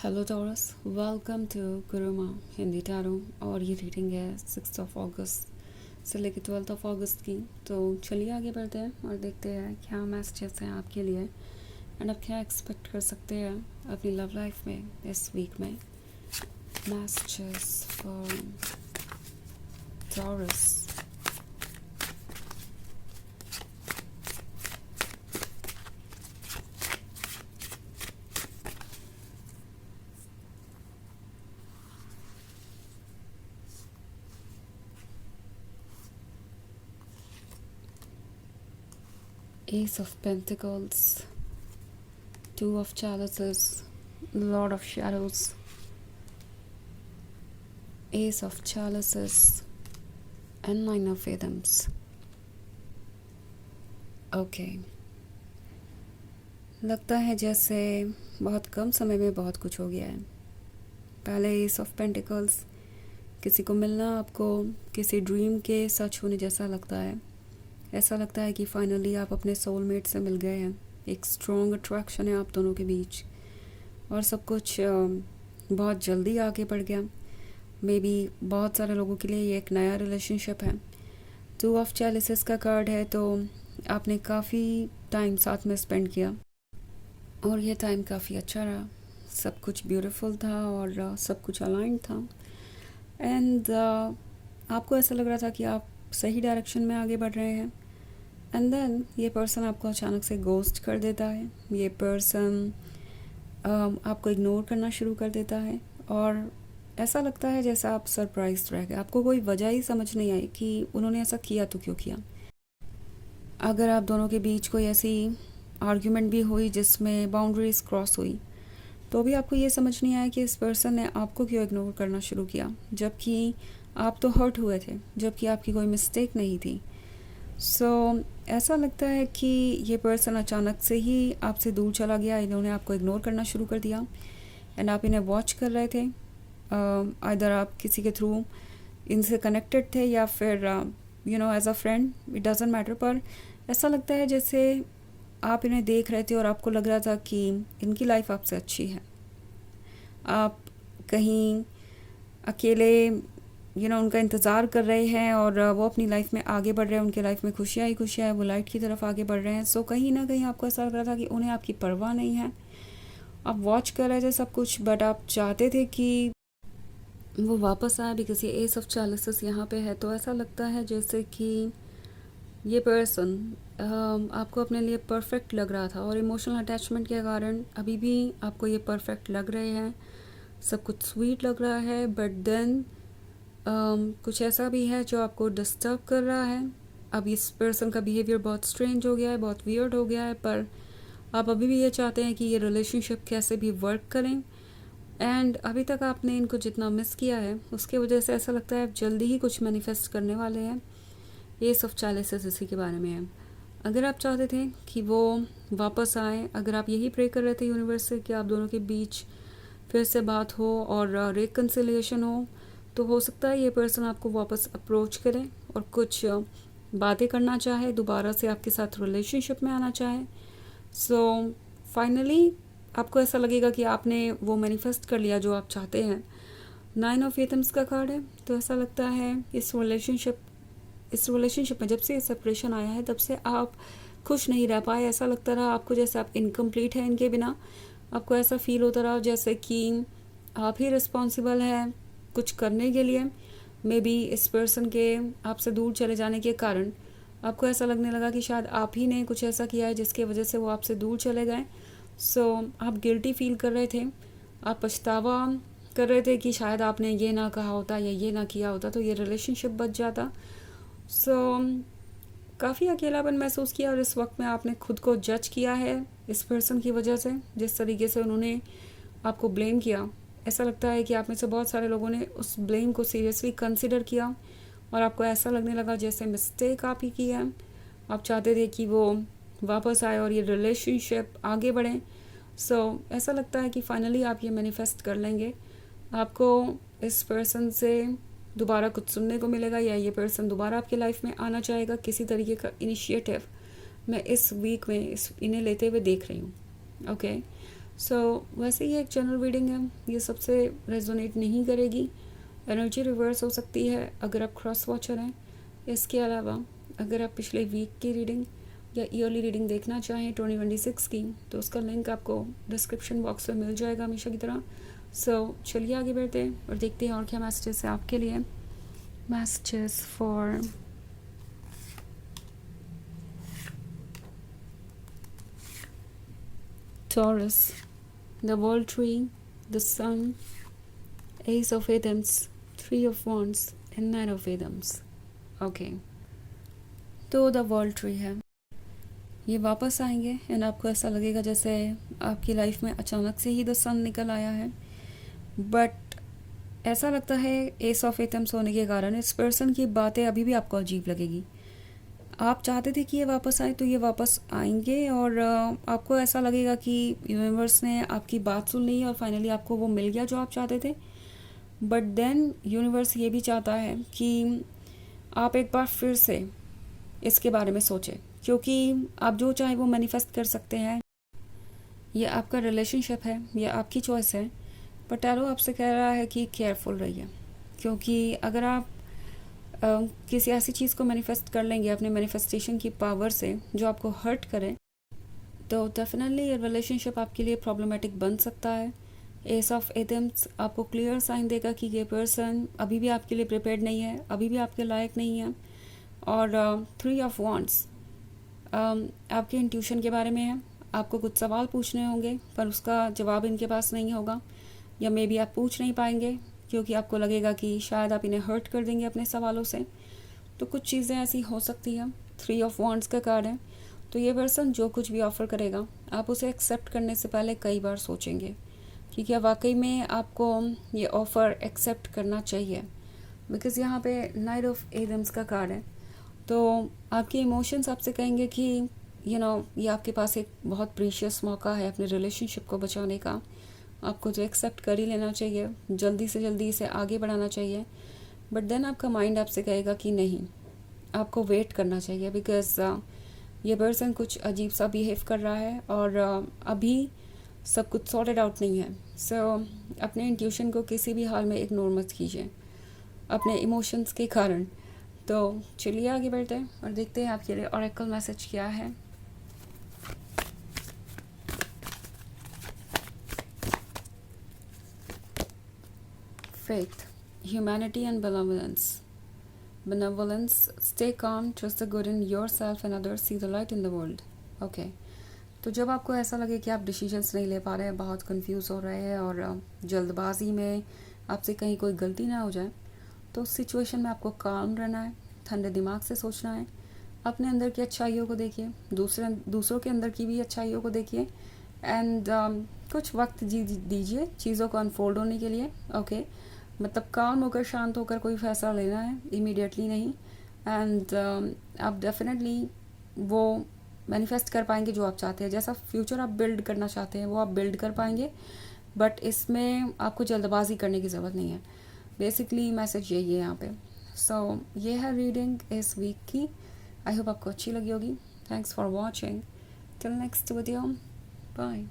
Hello Taurus, welcome to Guruma Hindi tarot. और ये reading है 6 से लेकर 12 की। तो चलिए आगे बढ़ते हैं और देखते हैं क्या मैसेजेस हैं आपके लिए एंड आप क्या एक्सपेक्ट कर सकते हैं अपनी लव लाइफ में इस वीक में। Messages for taurus. Ace of Pentacles, Two of Chalices, Lord of Shadows, Ace of Chalices and Nine of Atoms. Okay, लगता है जैसे बहुत कम समय में बहुत कुछ हो गया है। पहले एस ऑफ पेंटिकल्स, किसी को मिलना आपको किसी ड्रीम के सच होने जैसा लगता है। ऐसा लगता है कि फाइनली आप अपने सोलमेट से मिल गए हैं। एक स्ट्रॉन्ग अट्रैक्शन है आप दोनों के बीच और सब कुछ बहुत जल्दी आगे बढ़ गया। मे बी बहुत सारे लोगों के लिए ये एक नया रिलेशनशिप है। टू ऑफ चैलिसेस का कार्ड है, तो आपने काफ़ी टाइम साथ में स्पेंड किया और ये टाइम काफ़ी अच्छा रहा। सब कुछ ब्यूटीफुल था और सब कुछ अलाइंड था एंड आपको ऐसा लग रहा था कि आप सही डायरेक्शन में आगे बढ़ रहे हैं। एंड देन ये पर्सन आपको अचानक से गोस्ट कर देता है। ये पर्सन आपको इग्नोर करना शुरू कर देता है और ऐसा लगता है जैसा आप सरप्राइज रह गए। आपको कोई वजह ही समझ नहीं आई कि उन्होंने ऐसा किया तो क्यों किया। अगर आप दोनों के बीच कोई ऐसी आर्ग्यूमेंट भी हुई जिसमें बाउंड्रीज क्रॉस हुई, तो भी आपको ये समझ नहीं आया कि इस पर्सन ने आपको क्यों इग्नोर करना शुरू किया, जबकि आप तो हर्ट हुए थे, जबकि आपकी कोई मिस्टेक नहीं थी। सो ऐसा लगता है कि ये पर्सन अचानक से ही आपसे दूर चला गया। इन्होंने आपको इग्नोर करना शुरू कर दिया एंड आप इन्हें वॉच कर रहे थे। आइदर आप किसी के थ्रू इनसे कनेक्टेड थे या फिर as a friend, it doesn't matter. पर ऐसा लगता है जैसे आप इन्हें देख रहे थे और आपको लग रहा था कि इनकी लाइफ आपसे अच्छी है। आप कहीं अकेले उनका इंतज़ार कर रहे हैं और वो अपनी लाइफ में आगे बढ़ रहे हैं। उनकी लाइफ में खुशियाँ ही खुशियाँ हैं, वो लाइट की तरफ आगे बढ़ रहे हैं। सो कहीं ना कहीं आपको ऐसा लग रहा था कि उन्हें आपकी परवाह नहीं है। आप वॉच कर रहे थे सब कुछ, बट आप चाहते थे कि वो वापस आए। बिकॉज ये एस ऑफ चैलिसेस यहाँ पे है, तो ऐसा लगता है जैसे कि ये पर्सन आपको अपने लिए परफेक्ट लग रहा था और इमोशनल अटैचमेंट के कारण अभी भी आपको ये परफेक्ट लग रहे हैं। सब कुछ स्वीट लग रहा है, बट देन कुछ ऐसा भी है जो आपको डिस्टर्ब कर रहा है। अब इस पर्सन का बिहेवियर बहुत स्ट्रेंज हो गया है, बहुत वियर्ड हो गया है, पर आप अभी भी ये चाहते हैं कि ये रिलेशनशिप कैसे भी वर्क करें। एंड अभी तक आपने इनको जितना मिस किया है उसके वजह से ऐसा लगता है आप जल्दी ही कुछ मैनिफेस्ट करने वाले हैं। ये सब चैलेंजेस इसी के बारे में है। अगर आप चाहते थे कि वो वापस आए, अगर आप यही प्रे कर रहे थे यूनिवर्स से कि आप दोनों के बीच फिर से बात हो और रिकन्सिलिएशन हो हो सकता है ये पर्सन आपको वापस अप्रोच करे और कुछ बातें करना चाहे, दोबारा से आपके साथ रिलेशनशिप में आना चाहे। सो फाइनली आपको ऐसा लगेगा कि आपने वो मैनिफेस्ट कर लिया जो आप चाहते हैं। 9 ऑफ एटम्स का कार्ड है, तो ऐसा लगता है इस रिलेशनशिप में जब से सेपरेशन आया है तब से आप खुश नहीं रह पाए। ऐसा लगता रहा आपको जैसे आप इनकम्प्लीट हैं इनके बिना। आपको ऐसा फील होता रहा जैसे कि आप ही रिस्पॉन्सिबल हैं कुछ करने के लिए। मे बी इस पर्सन के आपसे दूर चले जाने के कारण आपको ऐसा लगने लगा कि शायद आप ही ने कुछ ऐसा किया है जिसकी वजह से वो आपसे दूर चले गए। सो आप गिल्टी फील कर रहे थे, आप पछतावा कर रहे थे कि शायद आपने ये ना कहा होता या ये ना किया होता तो ये रिलेशनशिप बच जाता। सो काफ़ी अकेलापन महसूस किया और इस वक्त में आपने खुद को जज किया है इस पर्सन की वजह से, जिस तरीके से उन्होंने आपको ब्लेम किया। ऐसा लगता है कि आप में से बहुत सारे लोगों ने उस ब्लेम को सीरियसली कंसिडर किया और आपको ऐसा लगने लगा जैसे मिस्टेक आप ही की है। आप चाहते थे कि वो वापस आए और ये रिलेशनशिप आगे बढ़े। सो ऐसा लगता है कि फाइनली आप ये मैनिफेस्ट कर लेंगे। आपको इस पर्सन से दोबारा कुछ सुनने को मिलेगा या ये पर्सन दोबारा आपकी लाइफ में आना चाहेगा। किसी तरीके का इनिशिएटिव मैं इस वीक में इन्हें लेते हुए देख रही हूँ। ओके, वैसे ही एक जनरल रीडिंग है, ये सबसे रेजोनेट नहीं करेगी। एनर्जी रिवर्स हो सकती है अगर आप क्रॉस वॉचर हैं। इसके अलावा अगर आप पिछले वीक की रीडिंग या ईयरली रीडिंग देखना चाहें 2026 की, तो उसका लिंक आपको डिस्क्रिप्शन बॉक्स में मिल जाएगा हमेशा की तरह। चलिए आगे बढ़ते हैं और देखते हैं और क्या मैसेजेस है आपके लिए। Messages for Taurus, the World Tree, the Sun, Ace of Atoms, Three of Wands and Knight of Atoms. Okay, तो द वर्ल्ड ट्री है, ये वापस आएंगे एंड आपको ऐसा लगेगा जैसे आपकी लाइफ में अचानक से ही द सन निकल आया है। बट ऐसा लगता है एस ऑफ एटम्स होने के कारण इस पर्सन की बातें अभी भी आपको अजीब लगेगी। आप चाहते थे कि ये वापस आए तो ये वापस आएंगे और आपको ऐसा लगेगा कि यूनिवर्स ने आपकी बात सुन ली और फाइनली आपको वो मिल गया जो आप चाहते थे। बट देन यूनिवर्स ये भी चाहता है कि आप एक बार फिर से इसके बारे में सोचें, क्योंकि आप जो चाहे वो मैनिफेस्ट कर सकते हैं। ये आपका रिलेशनशिप है, ये आपकी चॉइस है। पर टैरो आपसे कह रहा है कि केयरफुल रहिए, क्योंकि अगर आप किसी ऐसी चीज़ को मैनिफेस्ट कर लेंगे अपने मैनिफेस्टेशन की पावर से जो आपको हर्ट करे, तो डेफिनेटली ये रिलेशनशिप आपके लिए प्रॉब्लमेटिक बन सकता है। एस ऑफ एटम्स आपको क्लियर साइन देगा कि ये पर्सन अभी भी आपके लिए प्रिपेयर्ड नहीं है, अभी भी आपके लायक नहीं है। और थ्री ऑफ वॉन्ड्स आपके इंट्यूशन के बारे में है। आपको कुछ सवाल पूछने होंगे पर उसका जवाब इनके पास नहीं होगा, या मे बी आप पूछ नहीं पाएंगे क्योंकि आपको लगेगा कि शायद आप इन्हें हर्ट कर देंगे अपने सवालों से। तो कुछ चीज़ें ऐसी हो सकती हैं। थ्री ऑफ वॉन्ड्स का कार्ड है, तो ये पर्सन जो कुछ भी ऑफ़र करेगा आप उसे एक्सेप्ट करने से पहले कई बार सोचेंगे कि क्या वाकई में आपको ये ऑफ़र एक्सेप्ट करना चाहिए। बिकॉज़ यहाँ पे नाइट ऑफ एटम्स का कार्ड है, तो आपके इमोशंस आपसे कहेंगे कि ये आपके पास एक बहुत प्रीशियस मौका है अपने रिलेशनशिप को बचाने का। आपको तो एक्सेप्ट कर ही लेना चाहिए, जल्दी से जल्दी इसे आगे बढ़ाना चाहिए। बट देन आपका माइंड आपसे कहेगा कि नहीं, आपको वेट करना चाहिए, बिकॉज ये पर्सन कुछ अजीब सा बिहेव कर रहा है और अभी सब कुछ सॉर्टेड आउट नहीं है। अपने इंट्यूशन को किसी भी हाल में इग्नोर मत कीजिए अपने इमोशंस के कारण। तो चलिए आगे बढ़ते हैं और देखते हैं आपके लिए ऑरेकल मैसेज क्या है। Faith, humanity and benevolence. Benevolence, stay calm, trust the good in yourself and others, see the light in the world. Okay. तो जब आपको ऐसा लगे कि आप डिसीजंस नहीं ले पा रहे हैं, बहुत कंफ्यूज हो रहे हैं और जल्दबाजी में आपसे कहीं कोई गलती ना हो जाए, तो उस सिचुएशन में आपको काम रहना है, ठंडे दिमाग से सोचना है। अपने अंदर की अच्छाइयों को देखिए, दूसरों के अंदर की भी अच्छाइयों को देखिए एंड कुछ वक्त दीजिए चीज़ों को अनफोल्ड होने के लिए। ओके, मतलब काम होकर शांत होकर कोई फैसला लेना है, इमीडिएटली नहीं। एंड आप डेफिनेटली वो मैनिफेस्ट कर पाएंगे जो आप चाहते हैं, जैसा फ्यूचर आप बिल्ड करना चाहते हैं वो आप बिल्ड कर पाएंगे। बट इसमें आपको जल्दबाजी करने की ज़रूरत नहीं है। बेसिकली मैसेज यही है यहाँ पे। ये है रीडिंग इस वीक की। आई होप आपको अच्छी लगी होगी। Thanks for watching. Till next video, bye.